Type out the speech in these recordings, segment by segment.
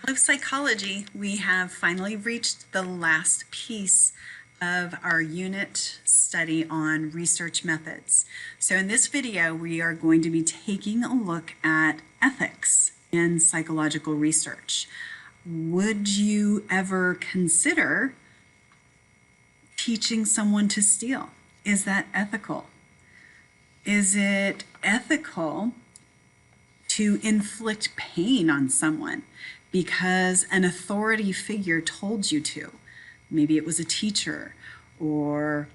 Of psychology, we have finally reached the last piece of our unit study on research methods. So in this video, we are going to be taking a look at ethics in psychological research. Would you ever consider teaching someone to steal? Is that ethical? Is it ethical to inflict pain on someone because an authority figure told you to? Maybe it was a teacher or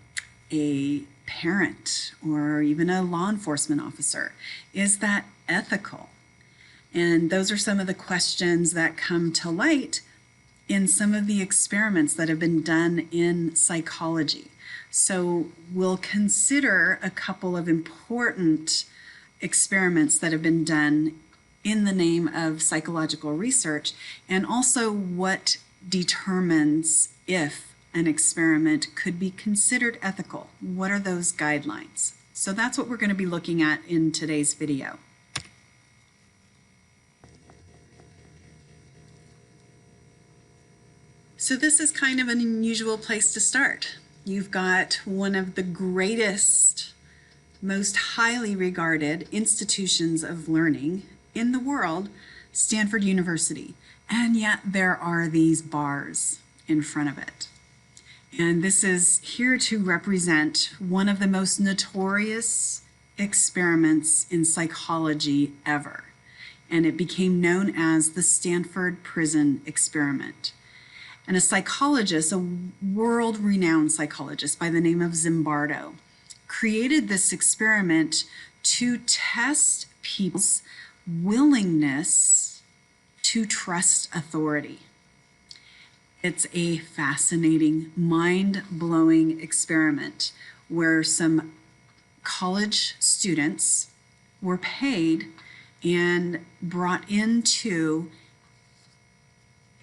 a parent or even a law enforcement officer. Is that ethical? And those are some of the questions that come to light in some of the experiments that have been done in psychology. So we'll consider a couple of important experiments that have been done in the name of psychological research, and also what determines if an experiment could be considered ethical. What are those guidelines? So that's what we're going to be looking at in today's video. So this is kind of an unusual place to start. You've got one of the greatest, most highly regarded institutions of learning in the world, Stanford University, and yet there are these bars in front of it. And this is here to represent one of the most notorious experiments in psychology ever. And it became known as the Stanford Prison Experiment. And a psychologist, a world-renowned psychologist by the name of Zimbardo, created this experiment to test people's willingness to trust authority. It's a fascinating, mind-blowing experiment where some college students were paid and brought into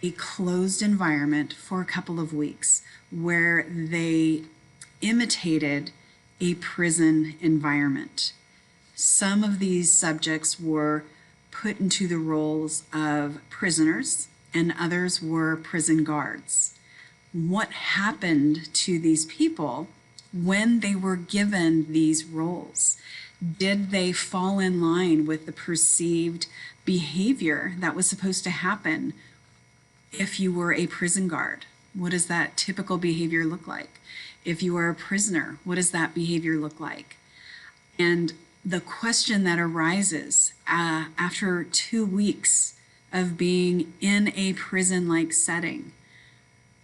a closed environment for a couple of weeks where they imitated a prison environment. Some of these subjects were put into the roles of prisoners and others were prison guards. What happened to these people when they were given these roles? Did they fall in line with the perceived behavior that was supposed to happen if you were a prison guard? What does that typical behavior look like? If you are a prisoner, what does that behavior look like? And the question that arises after 2 weeks of being in a prison-like setting,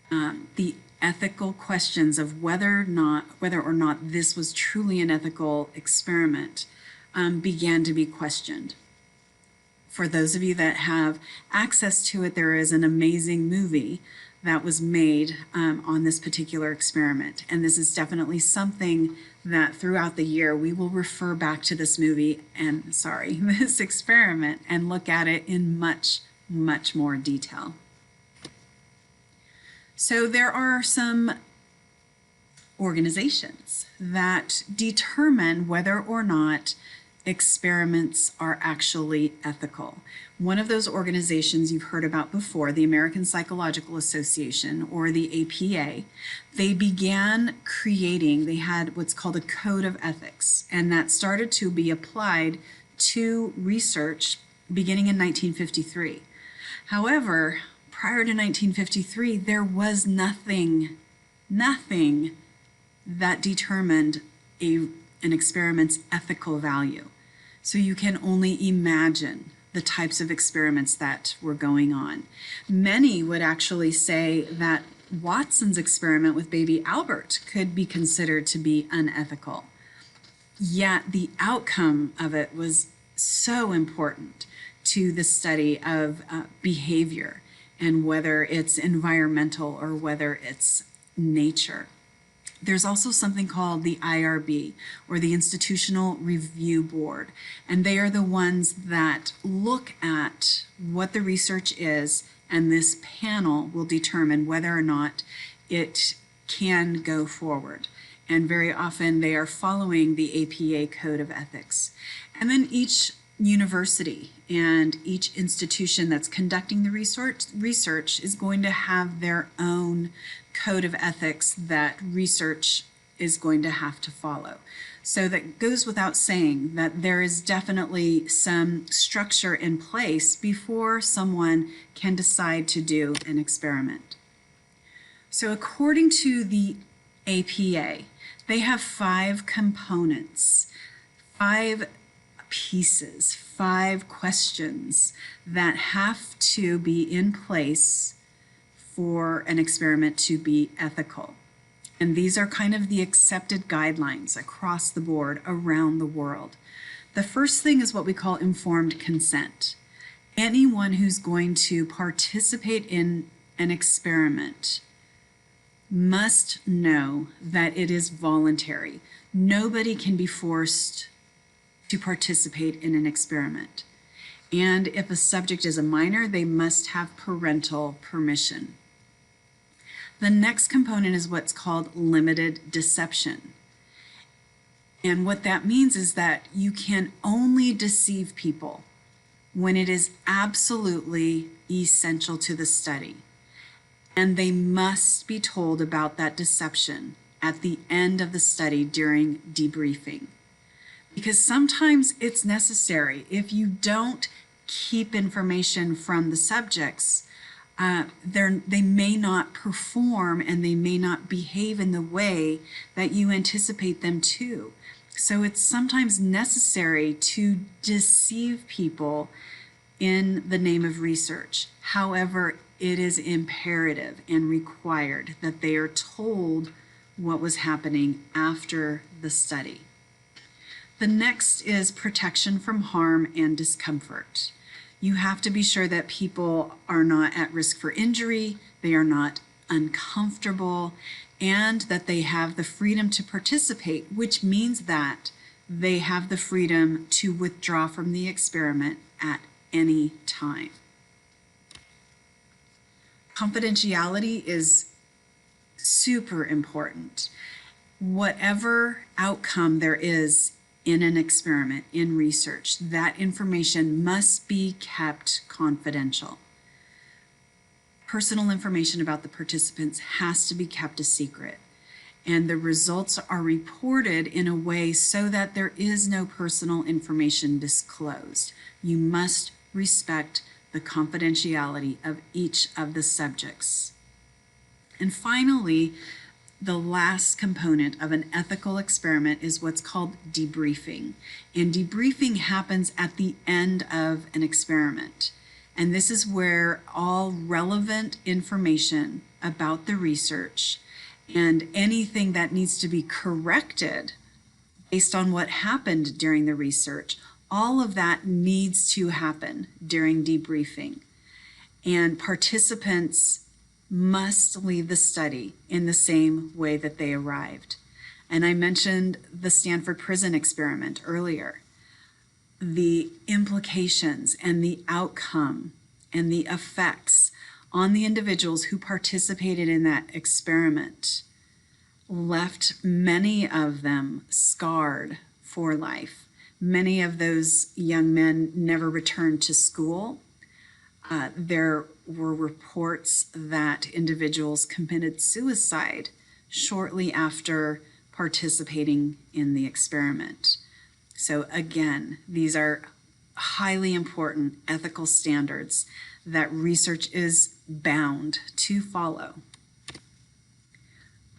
the ethical questions of whether or not this was truly an ethical experiment began to be questioned. For those of you that have access to it, there is an amazing movie that was made on this particular experiment. And this is definitely something that throughout the year we will refer back to this movie and, this experiment and look at it in much, much more detail. So there are some organizations that determine whether or not experiments are actually ethical. One of those organizations you've heard about before, the American Psychological Association, or the APA, they began creating, they had what's called a code of ethics, and that started to be applied to research beginning in 1953. However, prior to 1953, there was nothing that determined an experiment's ethical value. So you can only imagine the types of experiments that were going on. Many would actually say that Watson's experiment with baby Albert could be considered to be unethical. Yet the outcome of it was so important to the study of behavior and whether it's environmental or whether it's nature. There's also something called the IRB, or the Institutional Review Board, and they are the ones that look at what the research is, and this panel will determine whether or not it can go forward. And very often they are following the APA Code of Ethics. And then each university and each institution that's conducting the research is going to have their own code of ethics that research is going to have to follow. So that goes without saying that there is definitely some structure in place before someone can decide to do an experiment. So according to the APA, they have 5 components, 5 pieces, 5 questions that have to be in place for an experiment to be ethical. And these are kind of the accepted guidelines across the board around the world. The first thing is what we call informed consent. Anyone who's going to participate in an experiment must know that it is voluntary. Nobody can be forced to participate in an experiment. And if a subject is a minor, they must have parental permission. The next component is what's called limited deception. And what that means is that you can only deceive people when it is absolutely essential to the study. And they must be told about that deception at the end of the study during debriefing. Because sometimes it's necessary. If you don't keep information from the subjects, they may not perform and they may not behave in the way that you anticipate them to. So it's sometimes necessary to deceive people in the name of research. However, it is imperative and required that they are told what was happening after the study. The next is protection from harm and discomfort. You have to be sure that people are not at risk for injury, they are not uncomfortable, and that they have the freedom to participate, which means that they have the freedom to withdraw from the experiment at any time. Confidentiality is super important. Whatever outcome there is in an experiment, in research, that information must be kept confidential. Personal information about the participants has to be kept a secret, and the results are reported in a way so that there is no personal information disclosed. You must respect the confidentiality of each of the subjects. And finally, the last component of an ethical experiment is what's called debriefing. And debriefing happens at the end of an experiment. And this is where all relevant information about the research and anything that needs to be corrected based on what happened during the research, all of that needs to happen during debriefing. And participants must leave the study in the same way that they arrived. And I mentioned the Stanford Prison Experiment earlier. The implications and the outcome and the effects on the individuals who participated in that experiment left many of them scarred for life. Many of those young men never returned to school. There were reports that individuals committed suicide shortly after participating in the experiment. So again, these are highly important ethical standards that research is bound to follow.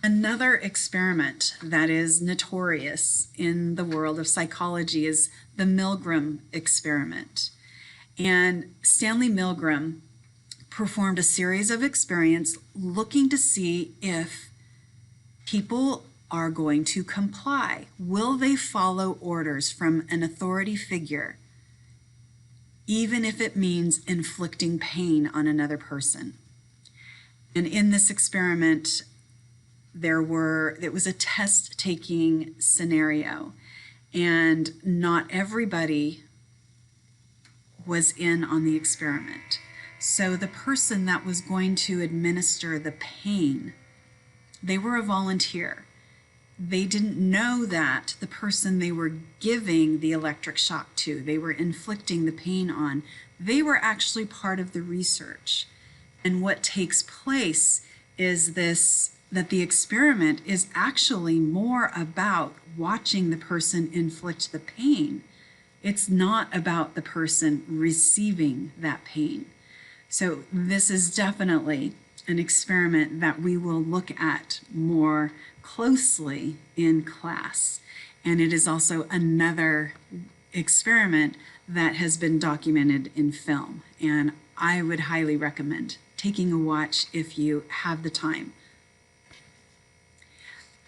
Another experiment that is notorious in the world of psychology is the Milgram experiment. And Stanley Milgram performed a series of experiments looking to see if people are going to comply. Will they follow orders from an authority figure, even if it means inflicting pain on another person? And in this experiment, it was a test-taking scenario, and not everybody was in on the experiment. So the person that was going to administer the pain, they were a volunteer, They didn't know that the person they were giving the electric shock to, they were inflicting the pain on, they were actually part of the research. And what takes place is this, that the experiment is actually more about watching the person inflict the pain. It's not about the person receiving that pain. So this is definitely an experiment that we will look at more closely in class. And it is also another experiment that has been documented in film. And I would highly recommend taking a watch if you have the time.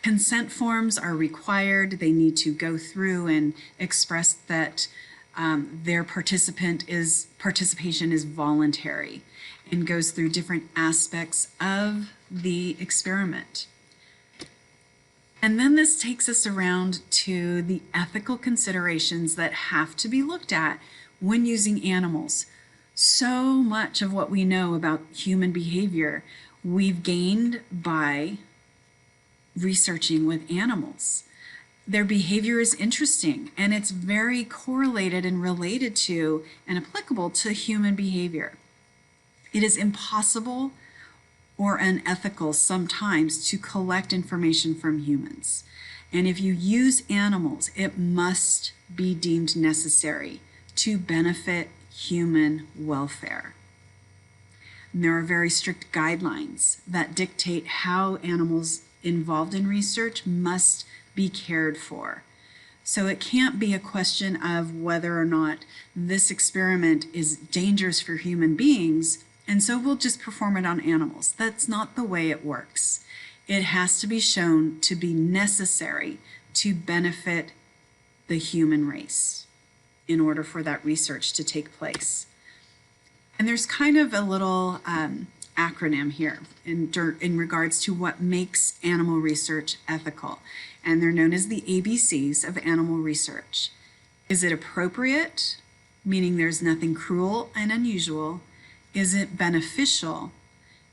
Consent forms are required. They need to go through and express that their participation is voluntary, and goes through different aspects of the experiment. And then this takes us around to the ethical considerations that have to be looked at when using animals. So much of what we know about human behavior we've gained by researching with animals. Their behavior is interesting, and it's very correlated and related to and applicable to human behavior. It is impossible or unethical sometimes to collect information from humans. And if you use animals, it must be deemed necessary to benefit human welfare. And there are very strict guidelines that dictate how animals involved in research must be cared for. So it can't be a question of whether or not this experiment is dangerous for human beings, and so we'll just perform it on animals. That's not the way it works. It has to be shown to be necessary to benefit the human race in order for that research to take place. And there's kind of a little acronym here in regards to what makes animal research ethical. And they're known as the ABCs of animal research. Is it appropriate, meaning there's nothing cruel and unusual? Is it beneficial,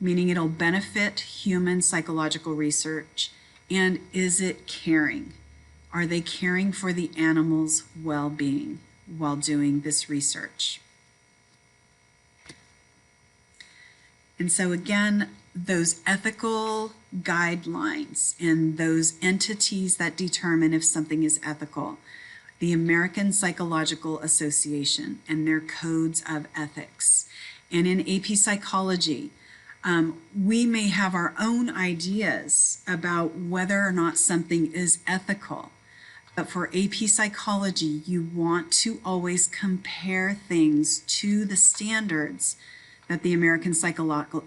meaning it'll benefit human psychological research? And is it caring? Are they caring for the animal's well-being while doing this research? And so again, those ethical guidelines and those entities that determine if something is ethical, the American Psychological Association and their codes of ethics. And in AP Psychology, we may have our own ideas about whether or not something is ethical. But for AP Psychology, you want to always compare things to the standards that the American Psychological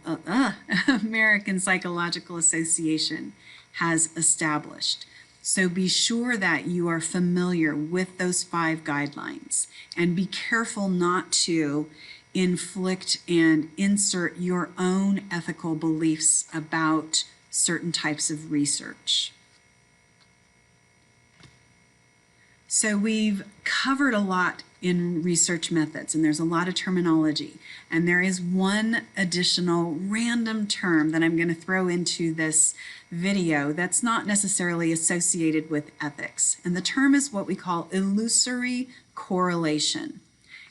Association has established. So be sure that you are familiar with those 5 guidelines, and be careful not to inflict and insert your own ethical beliefs about certain types of research. So we've covered a lot in research methods, and there's a lot of terminology. And there is one additional random term that I'm going to throw into this video that's not necessarily associated with ethics. And the term is what we call illusory correlation.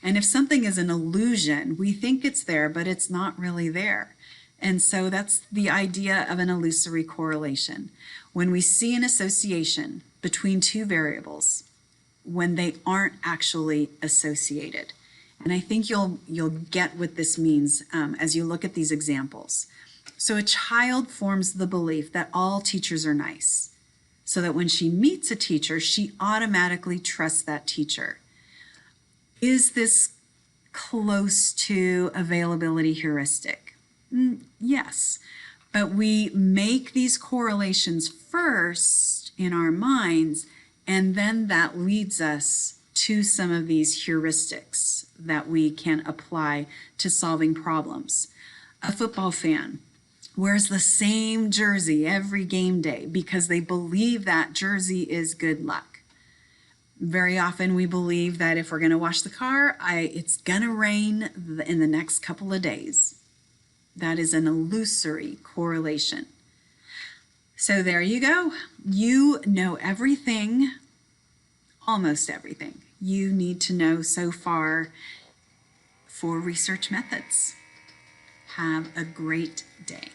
And if something is an illusion, we think it's there, but it's not really there. And so that's the idea of an illusory correlation. When we see an association between 2 variables, when they aren't actually associated. And I think you'll get what this means as you look at these examples. So a child forms the belief that all teachers are nice, so that when she meets a teacher, she automatically trusts that teacher. Is this close to availability heuristic? Yes, but we make these correlations first in our minds, and then that leads us to some of these heuristics that we can apply to solving problems. A football fan wears the same jersey every game day because they believe that jersey is good luck. Very often we believe that if we're going to wash the car, it's going to rain in the next couple of days. That is an illusory correlation. So there you go. You know everything, almost everything you need to know so far for research methods. Have a great day.